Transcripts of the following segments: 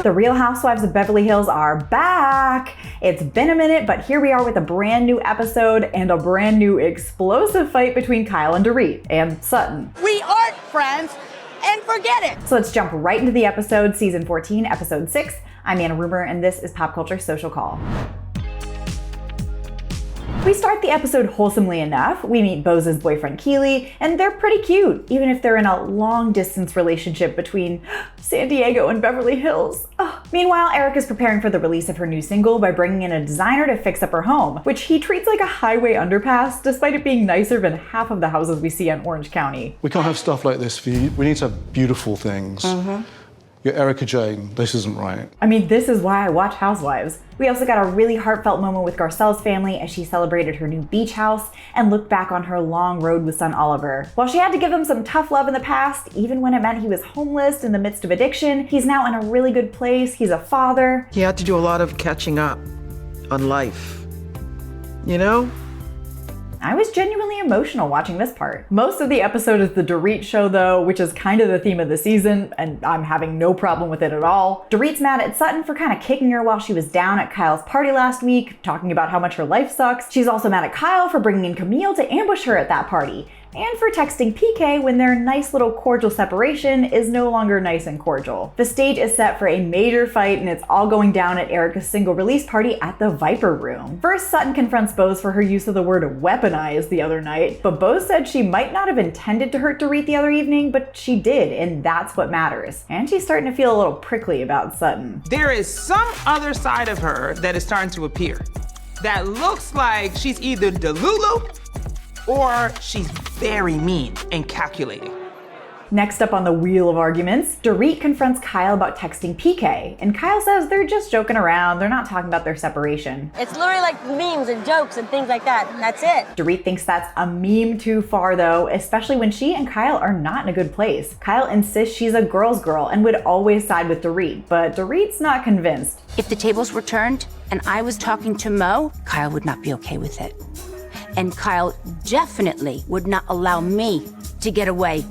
The Real Housewives of Beverly Hills are back! It's been a minute, but here we are with a brand new episode and a brand new explosive fight between Kyle and Dorit and Sutton. We aren't friends, and forget it! So let's jump right into the episode, season 14, episode 6. I'm Anna Rumor, and this is Pop Culture Social Call. We start the episode wholesomely enough. We meet Bose's boyfriend Keely, and they're pretty cute, even if they're in a long-distance relationship between San Diego and Beverly Hills. Ugh. Meanwhile, Eric is preparing for the release of her new single by bringing in a designer to fix up her home, which he treats like a highway underpass, despite it being nicer than half of the houses we see in Orange County. We can't have stuff like this for you. We need to have beautiful things. You're Erica Jane. This isn't right. I mean, this is why I watch Housewives. We also got a really heartfelt moment with Garcelle's family as she celebrated her new beach house and looked back on her long road with son Oliver. While she had to give him some tough love in the past, even when it meant he was homeless in the midst of addiction, he's now in a really good place. He's a father. He had to do a lot of catching up on life, you know? I was genuinely emotional watching this part. Most of the episode is the Dorit show though, which is kind of the theme of the season, and I'm having no problem with it at all. Dorit's mad at Sutton for kind of kicking her while she was down at Kyle's party last week, talking about how much her life sucks. She's also mad at Kyle for bringing in Camille to ambush her at that party, and for texting PK when their nice little cordial separation is no longer nice and cordial. The stage is set for a major fight, and it's all going down at Erica's single release party at the Viper Room. First, Sutton confronts Bose for her use of the word weaponized the other night, but Bose said she might not have intended to hurt Dorit the other evening, but she did, and that's what matters. And she's starting to feel a little prickly about Sutton. There is some other side of her that is starting to appear that looks like she's either delulu or she's very mean and calculating. Next up on the wheel of arguments, Dorit confronts Kyle about texting PK, and Kyle says they're just joking around, they're not talking about their separation. It's literally like memes and jokes and things like that, and that's it. Dorit thinks that's a meme too far though, especially when she and Kyle are not in a good place. Kyle insists she's a girl's girl and would always side with Dorit, but Dorit's not convinced. If the tables were turned and I was talking to Mo, Kyle would not be okay with it. And Kyle definitely would not allow me to get away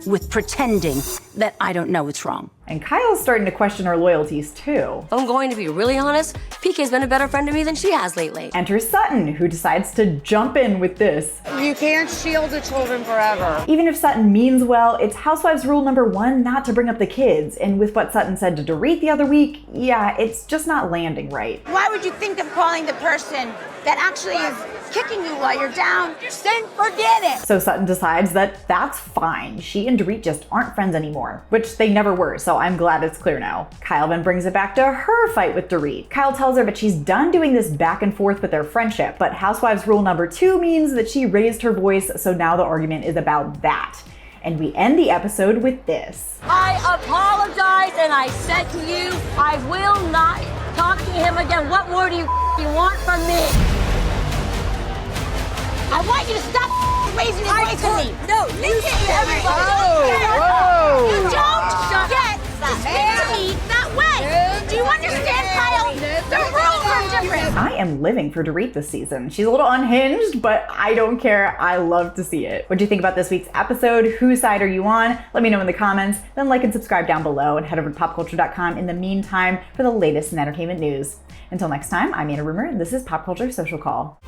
with pretending that I don't know what's wrong. And Kyle's starting to question her loyalties too. If I'm going to be really honest, PK's been a better friend to me than she has lately. Enters Sutton, who decides to jump in with this. You can't shield the children forever. Even if Sutton means well, it's Housewives rule number 1 not to bring up the kids. And with what Sutton said to Dorit the other week, yeah, it's just not landing right. Why would you think of calling the person that actually is kicking you while you're down? Then forget it. So Sutton decides that that's fine. She and Dorit just aren't friends anymore, which they never were, so I'm glad it's clear now. Kyle then brings it back to her fight with Dorit. Kyle tells her that she's done doing this back and forth with their friendship, but Housewives rule number 2 means that she raised her voice, so now the argument is about that. And we end the episode with this. I apologize, and I said to you, I will not talk to him again. What more do you want from me? I want you to stop raising your voice at me. No, listen to everybody. Whoa. You don't get to speak to me that way. Do you understand, Kyle? The rules are different. I am living for Dorit this season. She's a little unhinged, but I don't care. I love to see it. What do you think about this week's episode? Whose side are you on? Let me know in the comments. Then like and subscribe down below and head over to popculture.com in the meantime for the latest in entertainment news. Until next time, I'm Anna Rumor, and this is Pop Culture Social Call.